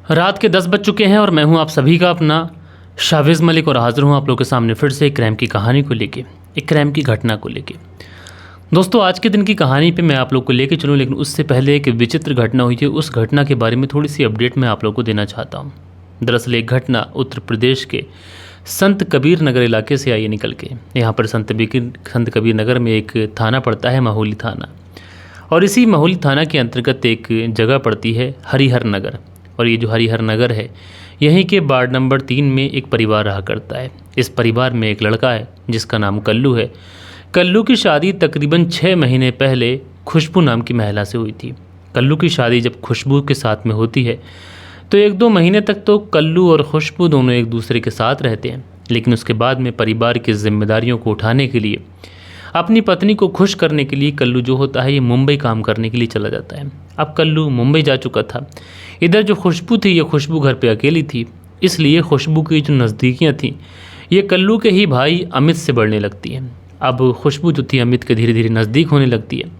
रात के 10 बज चुके हैं और मैं हूं आप सभी का अपना शाहवेज़ मलिक और हाज़िर हूं आप लोगों के सामने फिर से एक क्राइम की कहानी को लेके, एक क्राइम की घटना को लेके। दोस्तों, आज के दिन की कहानी पे मैं आप लोग को लेके चलूं, लेकिन उससे पहले एक विचित्र घटना हुई है, उस घटना के बारे में थोड़ी सी अपडेट मैं आप लोग को देना चाहता हूँ। दरअसल एक घटना उत्तर प्रदेश के संत कबीर नगर इलाके से आई है निकल के। यहाँ पर संत कबीर नगर में एक थाना पड़ता है, माहौली थाना, और इसी माहौली थाना के अंतर्गत एक जगह पड़ती है हरिहर नगर। और ये जो हरिहर नगर है, यहीं के वार्ड नंबर 3 में एक परिवार रहा करता है। इस परिवार में एक लड़का है जिसका नाम कल्लू है। कल्लू की शादी तकरीबन 6 महीने पहले खुशबू नाम की महिला से हुई थी। कल्लू की शादी जब खुशबू के साथ में होती है तो 1-2 महीने तक तो कल्लू और खुशबू दोनों एक दूसरे के साथ रहते हैं, लेकिन उसके बाद में परिवार की जिम्मेदारियों को उठाने के लिए, अपनी पत्नी को खुश करने के लिए कल्लू जो होता है ये मुंबई काम करने के लिए चला जाता है। अब कल्लू मुंबई जा चुका था। इधर जो खुशबू थी, ये खुशबू घर पे अकेली थी, इसलिए खुशबू की जो नज़दीकियाँ थीं ये कल्लू के ही भाई अमित से बढ़ने लगती हैं। अब खुशबू जो थी अमित के धीरे धीरे नज़दीक होने लगती है।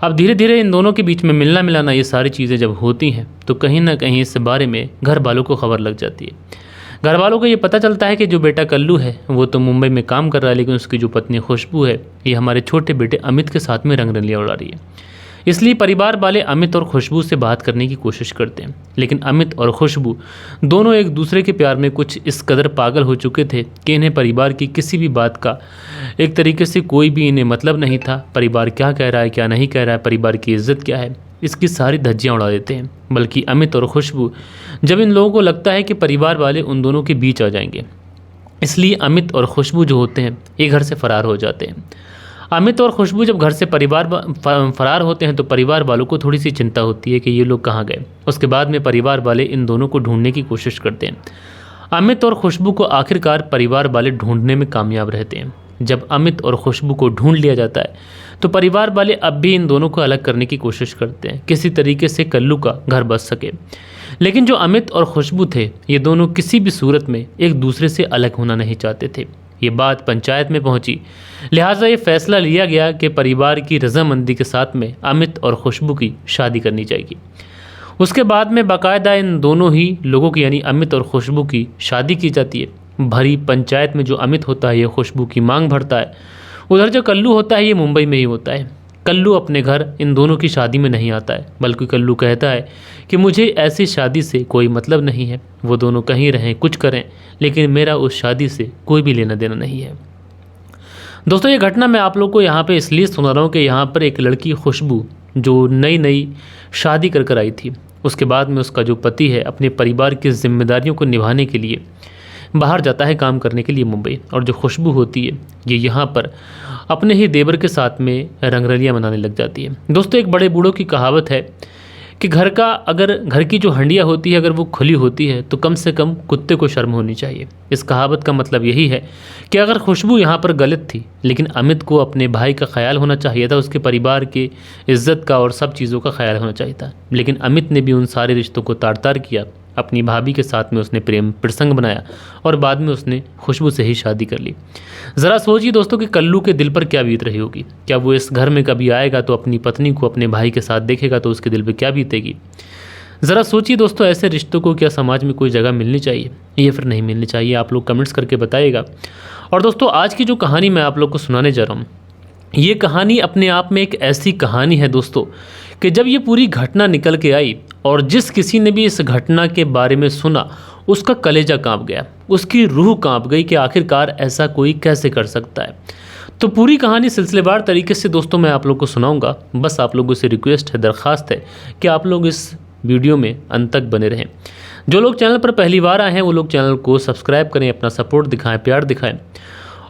अब धीरे धीरे इन दोनों के बीच में मिलना मिलाना, ये सारी चीज़ें जब होती हैं तो कहीं ना कहीं इस बारे में घर वालों को खबर लग जाती है। घर वालों को ये पता चलता है कि जो बेटा कल्लू है वो तो मुंबई में काम कर रहा है, लेकिन उसकी जो पत्नी खुशबू है ये हमारे छोटे बेटे अमित के साथ में रंगरलियां उड़ा रही है। इसलिए परिवार वाले अमित और खुशबू से बात करने की कोशिश करते हैं, लेकिन अमित और खुशबू दोनों एक दूसरे के प्यार में कुछ इस कदर पागल हो चुके थे कि इन्हें परिवार की किसी भी बात का एक तरीके से कोई भी इन्हें मतलब नहीं था। परिवार क्या कह रहा है, क्या नहीं कह रहा है, परिवार की इज्जत क्या है, इसकी सारी धज्जियाँ उड़ा देते हैं। बल्कि अमित और खुशबू, जब इन लोगों को लगता है कि परिवार वाले उन दोनों के बीच आ जाएंगे, इसलिए अमित और खुशबू जो होते हैं ये घर से फरार हो जाते हैं। अमित और खुशबू जब घर से फरार होते हैं तो परिवार वालों को थोड़ी सी चिंता होती है कि ये लोग कहाँ गए। उसके बाद में परिवार वाले इन दोनों को ढूंढने की कोशिश करते हैं। अमित और खुशबू को आखिरकार परिवार वाले ढूंढने में कामयाब रहते हैं। जब अमित और खुशबू को ढूंढ लिया जाता है तो परिवार वाले अब भी इन दोनों को अलग करने की कोशिश करते हैं, किसी तरीके से कल्लू का घर बच सके। लेकिन जो अमित और खुशबू थे ये दोनों किसी भी सूरत में एक दूसरे से अलग होना नहीं चाहते थे। ये बात पंचायत में पहुंची, लिहाजा ये फैसला लिया गया कि परिवार की रजामंदी के साथ में अमित और खुशबू की शादी करनी चाहिए। उसके बाद में बाकायदा इन दोनों ही लोगों की यानी अमित और खुशबू की शादी की जाती है। भरी पंचायत में जो अमित होता है ये खुशबू की मांग भरता है, उधर जो कल्लू होता है ये मुंबई में ही होता है। कल्लू अपने घर इन दोनों की शादी में नहीं आता है, बल्कि कल्लू कहता है कि मुझे ऐसी शादी से कोई मतलब नहीं है, वो दोनों कहीं रहें कुछ करें, लेकिन मेरा उस शादी से कोई भी लेना देना नहीं है। दोस्तों, ये घटना मैं आप लोग को यहाँ पे इसलिए सुना रहा हूँ कि यहाँ पर एक लड़की खुशबू जो नई शादी कर आई थी, उसके बाद में उसका जो पति है अपने परिवार की जिम्मेदारियों को निभाने के लिए बाहर जाता है काम करने के लिए मुंबई, और जो खुशबू होती है ये यहाँ पर अपने ही देवर के साथ में रंगरलियाँ मनाने लग जाती है। दोस्तों, एक बड़े बूढ़ों की कहावत है कि घर की जो हंडिया होती है अगर वो खुली होती है तो कम से कम कुत्ते को शर्म होनी चाहिए। इस कहावत का मतलब यही है कि अगर खुशबू यहाँ पर गलत थी, लेकिन अमित को अपने भाई का ख्याल होना चाहिए था, उसके परिवार की इज्जत का और सब चीज़ों का ख्याल होना चाहिए था। लेकिन अमित ने भी उन सारे रिश्तों को तार किया। अपनी भाभी के साथ में उसने प्रेम प्रसंग बनाया और बाद में उसने खुशबू से ही शादी कर ली। ज़रा सोचिए दोस्तों कि कल्लू के दिल पर क्या बीत रही होगी। क्या वो इस घर में कभी आएगा तो अपनी पत्नी को अपने भाई के साथ देखेगा तो उसके दिल पर क्या बीतेगी। ज़रा सोचिए दोस्तों, ऐसे रिश्तों को क्या समाज में कोई जगह मिलनी चाहिए या फिर नहीं मिलनी चाहिए? आप लोग कमेंट्स करके बताइएगा। और दोस्तों, आज की जो कहानी मैं आप लोग को सुनाने जा रहा हूँ, ये कहानी अपने आप में एक ऐसी कहानी है दोस्तों कि जब ये पूरी घटना निकल के आई और जिस किसी ने भी इस घटना के बारे में सुना उसका कलेजा कांप गया, उसकी रूह कांप गई कि आखिरकार ऐसा कोई कैसे कर सकता है। तो पूरी कहानी सिलसिलेवार तरीके से दोस्तों मैं आप लोग को सुनाऊंगा। बस आप लोगों से रिक्वेस्ट है, दरख्वास्त है कि आप लोग इस वीडियो में अंत तक बने रहें। जो लोग चैनल पर पहली बार आए हैं वो लोग चैनल को सब्सक्राइब करें, अपना सपोर्ट दिखाएं, प्यार दिखाएं।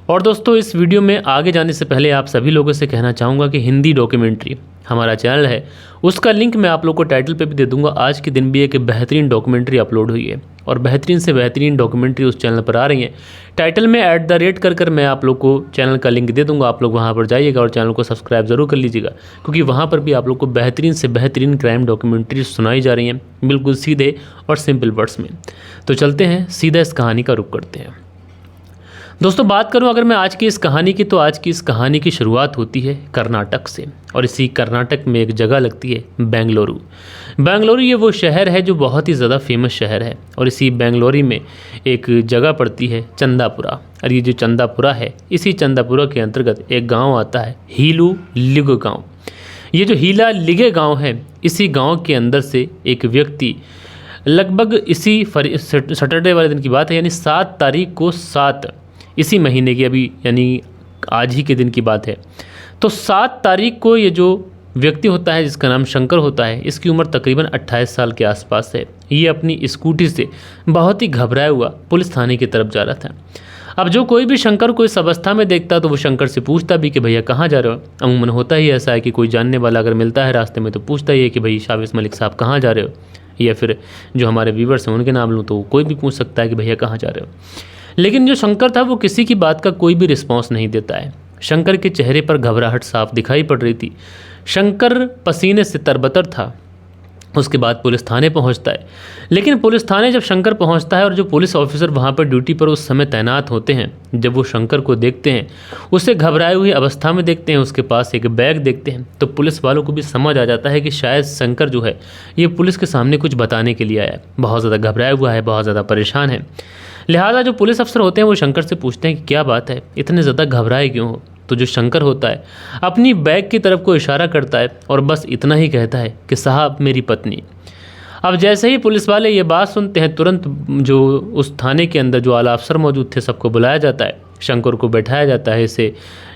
और दोस्तों, इस वीडियो में आगे जाने से पहले आप सभी लोगों से कहना चाहूँगा कि हिंदी डॉक्यूमेंट्री हमारा चैनल है, उसका लिंक मैं आप लोग को टाइटल पे भी दे दूंगा। आज के दिन भी एक बेहतरीन डॉक्यूमेंट्री अपलोड हुई है और बेहतरीन से बेहतरीन डॉक्यूमेंट्री उस चैनल पर आ रही है। टाइटल में @ कर मैं आप लोग को चैनल का लिंक दे दूंगा। आप लोग वहाँ पर जाइएगा और चैनल को सब्सक्राइब ज़रूर कर लीजिएगा, क्योंकि वहाँ पर भी आप लोग को बेहतरीन से बेहतरीन क्राइम डॉक्यूमेंट्री सुनाई जा रही हैं, बिल्कुल सीधे और सिंपल वर्ड्स में। तो चलते हैं, सीधा इस कहानी का रुख करते हैं। दोस्तों बात करूं अगर मैं आज की इस कहानी की, तो आज की इस कहानी की शुरुआत होती है कर्नाटक से, और इसी कर्नाटक में एक जगह लगती है बेंगलुरु। बेंगलुरु ये वो शहर है जो बहुत ही ज़्यादा फेमस शहर है, और इसी बेंगलुरु में एक जगह पड़ती है चंदापुरा। और ये जो चंदापुरा है, इसी चंदापुरा के अंतर्गत एक गाँव आता है हीलू लिगो गाँव। ये जो हीला लिगे गाँव है, इसी गाँव के अंदर से एक व्यक्ति लगभग इसी सैटरडे वाले दिन की बात है, यानी 7 तारीख को 7 इसी महीने की, अभी यानी आज ही के दिन की बात है। तो 7 तारीख को ये जो व्यक्ति होता है जिसका नाम शंकर होता है, इसकी उम्र तकरीबन 28 साल के आसपास है। ये अपनी स्कूटी से बहुत ही घबराया हुआ पुलिस थाने की तरफ जा रहा था। अब जो कोई भी शंकर को इस अवस्था में देखता तो वो शंकर से पूछता भी कि भैया कहाँ जा रहे हो। अमूमन होता ही ऐसा है कि कोई जानने वाला अगर मिलता है रास्ते में तो पूछता ही है कि भाई शाविज़ मलिक साहब कहाँ जा रहे हो, या फिर जो हमारे व्यूवर्स हैं उनके नाम लूँ तो कोई भी पूछ सकता है कि भैया कहाँ जा रहे हो। लेकिन जो शंकर था वो किसी की बात का कोई भी रिस्पॉन्स नहीं देता है। शंकर के चेहरे पर घबराहट साफ दिखाई पड़ रही थी। शंकर पसीने से तरबतर था। उसके बाद पुलिस थाने पहुंचता है, लेकिन पुलिस थाने जब शंकर पहुंचता है और जो पुलिस ऑफिसर वहां पर ड्यूटी पर उस समय तैनात होते हैं, जब वो शंकर को देखते हैं, उसे घबराई हुई अवस्था में देखते हैं, उसके पास एक बैग देखते हैं, तो पुलिस वालों को भी समझ आ जाता है कि शायद शंकर जो है ये पुलिस के सामने कुछ बताने के लिए आया है। बहुत ज़्यादा घबराया हुआ है, बहुत ज़्यादा परेशान है। लिहाजा जो पुलिस अफसर होते हैं वो शंकर से पूछते हैं कि क्या बात है, इतने ज़्यादा घबराए क्यों हो। तो जो शंकर होता है अपनी बैग की तरफ को इशारा करता है और बस इतना ही कहता है कि साहब मेरी पत्नी। अब जैसे ही पुलिस वाले ये बात सुनते हैं, तुरंत जो उस थाने के अंदर जो आला अफसर मौजूद थे सबको बुलाया जाता है। शंकर को बैठाया जाता है, इसे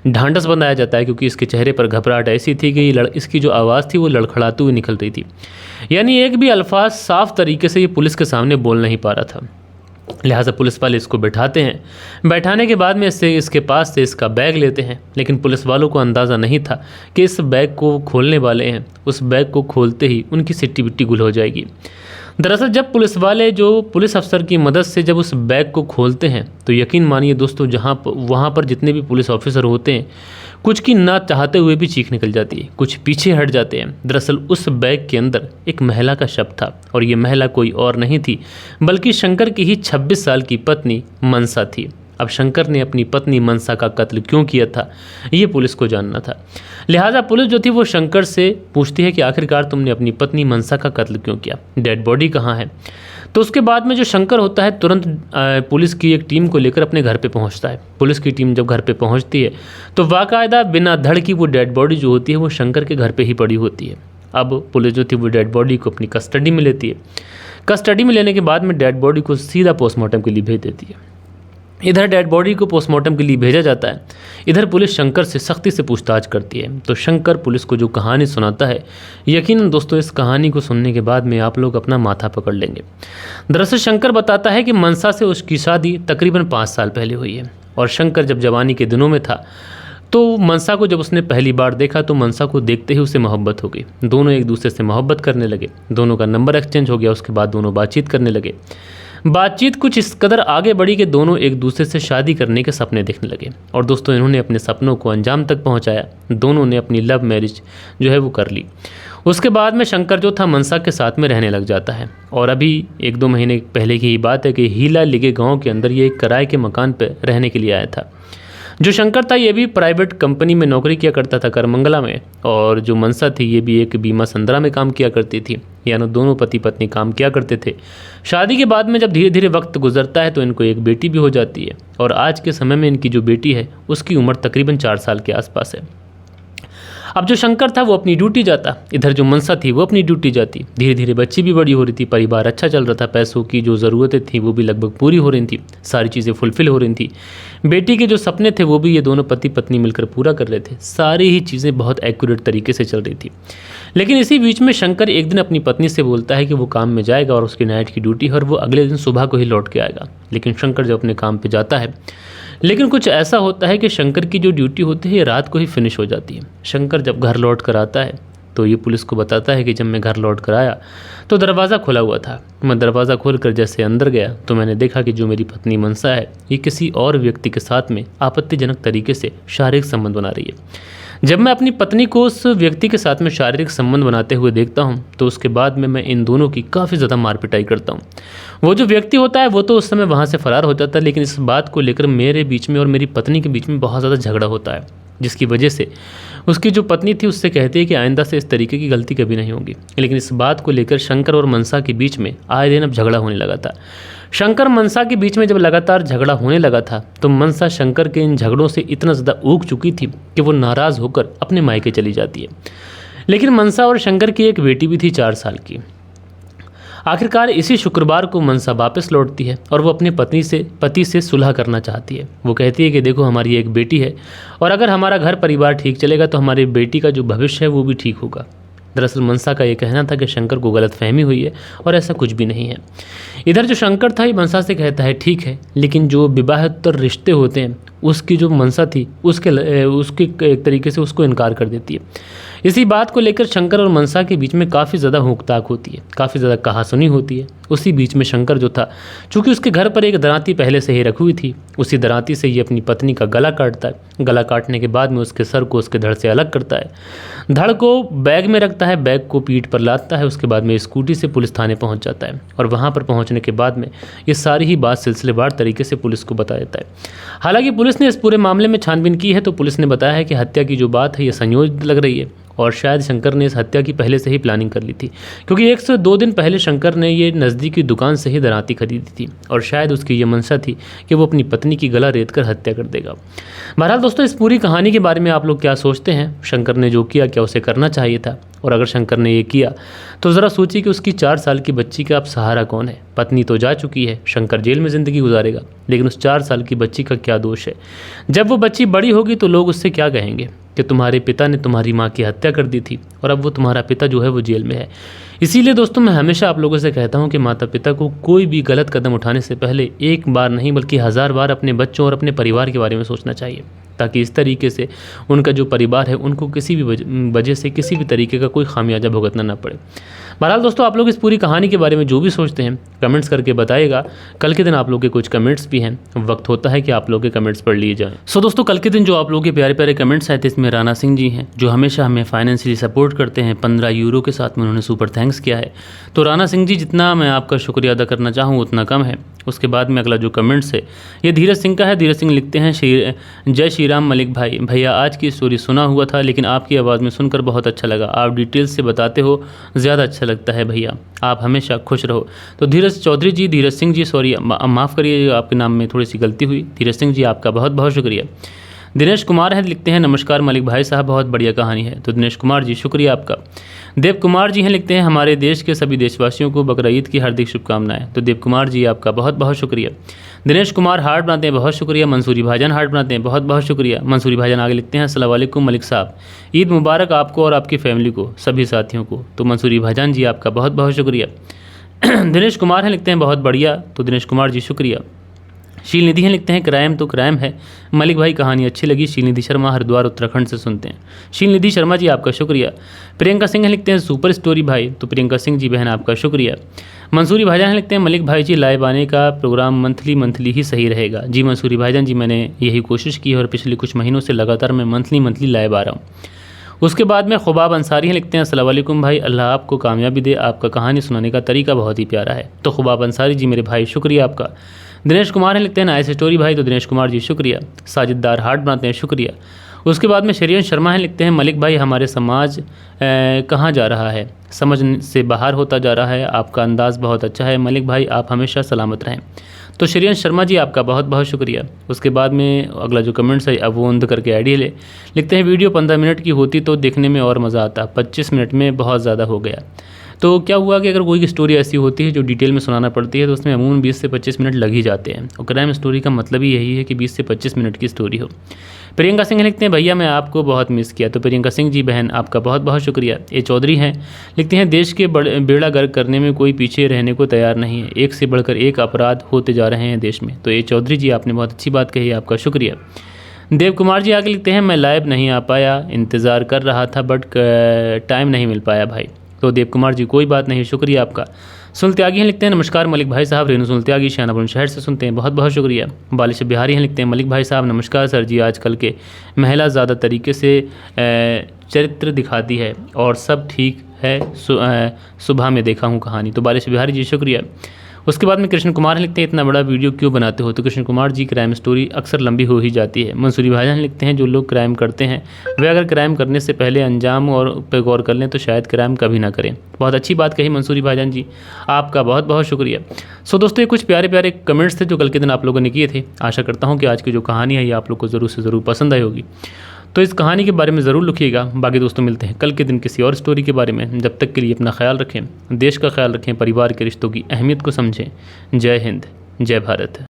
ढांढस बनाया जाता है, क्योंकि इसके चेहरे पर घबराहट ऐसी थी कि इसकी जो आवाज़ थी वो लड़खड़ाती हुई निकल रही थी, यानी एक भी अल्फाज साफ तरीके से ये पुलिस के सामने बोल नहीं पा रहा था। लिहाजा पुलिस वाले इसको बैठाते हैं। बैठाने के बाद में इसके पास से इसका बैग लेते हैं, लेकिन पुलिस वालों को अंदाज़ा नहीं था कि इस बैग को खोलने वाले हैं। उस बैग को खोलते ही उनकी सिट्टी बिट्टी गुल हो जाएगी। दरअसल जब पुलिस वाले जो पुलिस अफसर की मदद से जब उस बैग को खोलते हैं, तो यकीन मानिए दोस्तों, वहाँ पर जितने भी पुलिस ऑफिसर होते हैं, कुछ की ना चाहते हुए भी चीख निकल जाती है, कुछ पीछे हट जाते हैं। दरअसल उस बैग के अंदर एक महिला का शव था, और ये महिला कोई और नहीं थी बल्कि शंकर की ही 26 साल की पत्नी मनसा थी। अब शंकर ने अपनी पत्नी मनसा का कत्ल क्यों किया था, ये पुलिस को जानना था। लिहाजा पुलिस जो थी वो शंकर से पूछती है कि आखिरकार तुमने अपनी पत्नी मनसा का कत्ल क्यों किया, डेड बॉडी कहाँ है। तो उसके बाद में जो शंकर होता है तुरंत पुलिस की एक टीम को लेकर अपने घर पे पहुंचता है। पुलिस की टीम जब घर पे पहुंचती है तो बाकायदा बिना धड़ की वो डेड बॉडी जो होती है वो शंकर के घर पे ही पड़ी होती है। अब पुलिस जो थी वो डेड बॉडी को अपनी कस्टडी में लेती है। कस्टडी में लेने के बाद में डेड बॉडी को सीधा पोस्टमार्टम के लिए भेज देती है। इधर डेड बॉडी को पोस्टमार्टम के लिए भेजा जाता है, इधर पुलिस शंकर से सख्ती से पूछताछ करती है। तो शंकर पुलिस को जो कहानी सुनाता है, यकीनन दोस्तों इस कहानी को सुनने के बाद में आप लोग अपना माथा पकड़ लेंगे। दरअसल शंकर बताता है कि मनसा से उसकी शादी तकरीबन 5 साल पहले हुई है, और शंकर जब जवानी के दिनों में था तो मनसा को जब उसने पहली बार देखा तो मनसा को देखते ही उसे मोहब्बत हो गई। दोनों एक दूसरे से मोहब्बत करने लगे, दोनों का नंबर एक्सचेंज हो गया। उसके बाद दोनों बातचीत करने लगे। बातचीत कुछ इस कदर आगे बढ़ी कि दोनों एक दूसरे से शादी करने के सपने देखने लगे, और दोस्तों इन्होंने अपने सपनों को अंजाम तक पहुंचाया। दोनों ने अपनी लव मैरिज जो है वो कर ली। उसके बाद में शंकर जो था मनसा के साथ में रहने लग जाता है, और अभी 1-2 महीने पहले की ही बात है कि हीला लिगे गाँव के अंदर ये एक किराए के मकान पर रहने के लिए आया था। जो शंकर था ये भी प्राइवेट कंपनी में नौकरी किया करता था करमंगला में, और जो मनसा थी ये भी एक बीमा संद्रा में काम किया करती थी, यानी दोनों पति पत्नी काम किया करते थे। शादी के बाद में जब धीरे धीरे वक्त गुजरता है तो इनको एक बेटी भी हो जाती है, और आज के समय में इनकी जो बेटी है उसकी उम्र तकरीबन 4 साल के आसपास है। अब जो शंकर था वो अपनी ड्यूटी जाता, इधर जो मनसा थी वो अपनी ड्यूटी जाती। धीरे धीरे बच्ची भी बड़ी हो रही थी, परिवार अच्छा चल रहा था, पैसों की जो ज़रूरतें थी वो भी लगभग पूरी हो रही थी, सारी चीज़ें फुलफ़िल हो रही थी। बेटी के जो सपने थे वो भी ये दोनों पति पत्नी मिलकर पूरा कर रहे थे। सारी ही चीज़ें बहुत एक्यूरेट तरीके से चल रही थी। लेकिन इसी बीच में शंकर एक दिन अपनी पत्नी से बोलता है कि वो काम में जाएगा और उसकी नाइट की ड्यूटी है और वो अगले दिन सुबह को ही लौट के आएगा। लेकिन शंकर जब अपने काम पर जाता है, लेकिन कुछ ऐसा होता है कि शंकर की जो ड्यूटी होती है ये रात को ही फिनिश हो जाती है। शंकर जब घर लौट कर आता है तो ये पुलिस को बताता है कि जब मैं घर लौट कर आया तो दरवाज़ा खुला हुआ था। मैं दरवाज़ा खोल कर जैसे अंदर गया तो मैंने देखा कि जो मेरी पत्नी मनसा है ये किसी और व्यक्ति के साथ में आपत्तिजनक तरीके से शारीरिक संबंध बना रही है। जब मैं अपनी पत्नी को उस व्यक्ति के साथ में शारीरिक संबंध बनाते हुए देखता हूँ तो उसके बाद में मैं इन दोनों की काफ़ी ज़्यादा मार पिटाई करता हूँ। वो जो व्यक्ति होता है वो तो उस समय वहाँ से फरार हो जाता है, लेकिन इस बात को लेकर मेरे बीच में और मेरी पत्नी के बीच में बहुत ज़्यादा झगड़ा होता है, जिसकी वजह से उसकी जो पत्नी थी उससे कहती है कि आइंदा से इस तरीके की गलती कभी नहीं होगी। लेकिन इस बात को लेकर शंकर और मनसा के बीच में आए दिन अब झगड़ा होने लगा था। शंकर मनसा के बीच में जब लगातार झगड़ा होने लगा था तो मनसा शंकर के इन झगड़ों से इतना ज़्यादा ऊब चुकी थी कि वो नाराज़ होकर अपने मायके चली जाती है। लेकिन मनसा और शंकर की एक बेटी भी थी 4 साल की। आखिरकार इसी शुक्रवार को मनसा वापस लौटती है और वो अपने पति से सुलह करना चाहती है। वो कहती है कि देखो, हमारी एक बेटी है और अगर हमारा घर परिवार ठीक चलेगा तो हमारी बेटी का जो भविष्य है वो भी ठीक होगा। दरअसल मनसा का ये कहना था कि शंकर को गलतफहमी हुई है और ऐसा कुछ भी नहीं है। इधर जो शंकर था ये मनसा से कहता है ठीक है, लेकिन जो विवाहेतर रिश्ते होते हैं उसकी जो मनसा थी उसके एक तरीके से उसको इनकार कर देती है। इसी बात को लेकर शंकर और मनसा के बीच में काफ़ी ज़्यादा हुकताक होती है, काफ़ी ज़्यादा कहासुनी होती है। उसी बीच में शंकर जो था, चूँकि उसके घर पर एक दरांती पहले से ही रखी हुई थी, उसी दरांती से ये अपनी पत्नी का गला काटता है। गला काटने के बाद में उसके सर को उसके धड़ से अलग करता है, धड़ को बैग में रखता है, बैग को पीठ पर लादता है। उसके बाद में स्कूटी से पुलिस थाने पहुंच जाता है और वहां पर पहुंचने के बाद में ये सारी ही बात सिलसिलेवार तरीके से पुलिस को बता देता है। हालांकि पुलिस ने इस पूरे मामले में छानबीन की है तो पुलिस ने बताया है कि हत्या की जो बात है ये संयोजित लग रही है और शायद शंकर ने इस हत्या की पहले से ही प्लानिंग कर ली थी, क्योंकि 1 से 2 दिन पहले शंकर ने ये नज़दीकी दुकान से ही दरांती खरीदी थी और शायद उसकी ये मंशा थी कि वो अपनी पत्नी की गला रेत कर हत्या कर देगा। बहरहाल दोस्तों, इस पूरी कहानी के बारे में आप लोग क्या सोचते हैं? शंकर ने जो किया क्या उसे करना चाहिए था? और अगर शंकर ने ये किया तो ज़रा सोचिए कि उसकी 4 साल की बच्ची का अब सहारा कौन है? पत्नी तो जा चुकी है, शंकर जेल में ज़िंदगी गुजारेगा, लेकिन उस 4 साल की बच्ची का क्या दोष है? जब वो बच्ची बड़ी होगी तो लोग उससे क्या कहेंगे कि तुम्हारे पिता ने तुम्हारी माँ की हत्या कर दी थी और अब वो तुम्हारा पिता जो है वो जेल में है। इसीलिए दोस्तों, मैं हमेशा आप लोगों से कहता हूँ कि माता पिता को कोई भी गलत कदम उठाने से पहले एक बार नहीं बल्कि 1000 बार अपने बच्चों और अपने परिवार के बारे में सोचना चाहिए, ताकि इस तरीके से उनका जो परिवार है उनको किसी भी वजह से किसी भी तरीके का कोई खामियाजा भुगतना ना पड़े। बहरहाल दोस्तों, आप लोग इस पूरी कहानी के बारे में जो भी सोचते हैं कमेंट्स करके बताइएगा। कल के दिन आप लोग के कुछ कमेंट्स भी हैं, वक्त होता है कि आप लोग के कमेंट्स पढ़ लिए जाएं। सो दोस्तों, कल के दिन जो आप लोग के प्यारे प्यारे कमेंट्स आए थे इसमें राणा सिंह जी हैं जो हमेशा हमें फाइनेंशियली सपोर्ट करते हैं। 15 यूरो के साथ में उन्होंने सुपर थैंक्स किया है। तो राणा सिंह जी, जितना मैं आपका शुक्रिया अदा करना चाहूँ उतना कम है। उसके बाद में अगला जो कमेंट्स है ये धीरज सिंह का है। धीरज सिंह लिखते हैं, जय श्री राम मलिक भाई, भैया आज की स्टोरी सुना हुआ था लेकिन आपकी आवाज़ में सुनकर बहुत अच्छा लगा। आप डिटेल्स से बताते हो, ज़्यादा अच्छा लगता है भैया, आप हमेशा खुश रहो। तो धीरज चौधरी जी, धीरज सिंह जी, सॉरी माफ़ करिए आपके नाम में थोड़ी सी गलती हुई। धीरज सिंह जी आपका बहुत बहुत शुक्रिया। दिनेश कुमार है, लिखते हैं नमस्कार मलिक भाई साहब, बहुत बढ़िया कहानी है। तो दिनेश कुमार जी शुक्रिया आपका। देव कुमार जी हैं, लिखते हैं हमारे देश के सभी देशवासियों को बकरा ईद की हार्दिक शुभकामनाएं। तो देव कुमार जी आपका बहुत बहुत शुक्रिया। दिनेश कुमार हार्ट बनाते हैं, बहुत शुक्रिया। मंसूरी भाईजान हार्ट बनाते हैं, बहुत बहुत शुक्रिया। मंसूरी भाईजान आगे लिखते हैं, अस्सलाम वालेकुम मलिक साहब, ईद मुबारक आपको और आपकी फैमिली को, सभी साथियों को। तो मंसूरी भाईजान जी आपका बहुत बहुत शुक्रिया। दिनेश कुमार हैं, लिखते हैं बहुत बढ़िया। तो दिनेश कुमार जी शुक्रिया। शील निधि हैं, लिखते हैं क्राइम तो क्राइम है मलिक भाई, कहानी अच्छी लगी। शील निधि शर्मा हरिद्वार उत्तराखंड से सुनते हैं। शील निधि शर्मा जी आपका शुक्रिया। प्रियंका सिंह हैं, लिखते हैं सुपर स्टोरी भाई। तो प्रियंका सिंह जी बहन आपका शुक्रिया। मंसूरी भाईजान हैं, लिखते हैं मलिक भाई जी लाइव आने का प्रोग्राम मंथली ही सही रहेगा। जी मंसूरी भाईजान जी, मैंने यही कोशिश की और पिछले कुछ महीनों से लगातार मैं मंथली लाइव आ रहा हूँ। उसके बाद में खुबाब अंसारी हैं, लिखते हैं अस्सलाम वालेकुम भाई, अल्लाह आपको कामयाबी दे, आपका कहानी सुनाने का तरीका बहुत ही प्यारा है। तो खुबाब अंसारी जी मेरे भाई शुक्रिया आपका। दिनेश कुमार हैं, लिखते हैं नाइस स्टोरी भाई। तो दिनेश कुमार जी शुक्रिया। साजिददार हार्ट बनाते हैं, शुक्रिया। उसके बाद में शरियन शर्मा हैं, लिखते हैं मलिक भाई हमारे समाज कहाँ जा रहा है, समझ से बाहर होता जा रहा है, आपका अंदाज़ बहुत अच्छा है मलिक भाई, आप हमेशा सलामत रहें। तो शरियन शर्मा जी आपका बहुत बहुत शुक्रिया। उसके बाद में अगला जो कमेंट्स है अवोंद करके आईडी ले, लिखते हैं वीडियो 15 मिनट की होती तो देखने में और मज़ा आता, 25 मिनट में बहुत ज़्यादा हो गया। तो क्या हुआ कि अगर कोई स्टोरी ऐसी होती है जो डिटेल में सुनाना पड़ती है तो उसमें अमूमन 20 से 25 मिनट लग ही जाते हैं, और क्राइम स्टोरी का मतलब ही यही है कि 20 से 25 मिनट की स्टोरी हो। प्रियंका सिंह लिखते हैं भैया मैं आपको बहुत मिस किया। तो प्रियंका सिंह जी बहन आपका बहुत बहुत शुक्रिया। ए चौधरी हैं, लिखते हैं देश के बेड़ा गर्क करने में कोई पीछे रहने को तैयार नहीं है, एक से बढ़कर एक अपराध होते जा रहे हैं देश में। तो ए चौधरी जी आपने बहुत अच्छी बात कही, आपका शुक्रिया। देव कुमार जी आगे लिखते हैं मैं लाइव नहीं आ पाया, इंतज़ार कर रहा था बट टाइम नहीं मिल पाया भाई। तो देव कुमार जी कोई बात नहीं, शुक्रिया आपका। सुल्त्यागी हैं, लिखते हैं नमस्कार मलिक भाई साहब, रेणु सुल्त्यागी शाहनापुर शहर से सुनते हैं, बहुत बहुत शुक्रिया। बालिश बिहारी हैं, लिखते हैं मलिक भाई साहब नमस्कार सर जी, आजकल के महिला ज़्यादा तरीके से चरित्र दिखाती है और सब ठीक है, सुबह में देखा हूँ कहानी। तो बालिश बिहारी जी शुक्रिया। उसके बाद में कृष्ण कुमार लिखते हैं इतना बड़ा वीडियो क्यों बनाते हो। तो कृष्ण कुमार जी, क्राइम स्टोरी अक्सर लंबी हो ही जाती है। मंसूरी भाईजान लिखते हैं जो लोग क्राइम करते हैं वे अगर क्राइम करने से पहले अंजाम और पे गौर कर लें तो शायद क्राइम कभी ना करें। बहुत अच्छी बात कही मंसूरी भाईजान जी, आपका बहुत बहुत शुक्रिया। सो दोस्तों, ये कुछ प्यारे प्यारे कमेंट्स थे जो कल के दिन आप लोगों ने किए थे। आशा करता हूँ कि आज की जो कहानी है ये आप लोग को ज़रूर से ज़रूर पसंद आई होगी। तो इस कहानी के बारे में ज़रूर लिखिएगा। बाकी दोस्तों मिलते हैं कल के दिन किसी और स्टोरी के बारे में। जब तक के लिए अपना ख्याल रखें, देश का ख्याल रखें, परिवार के रिश्तों की अहमियत को समझें। जय हिंद, जय भारत।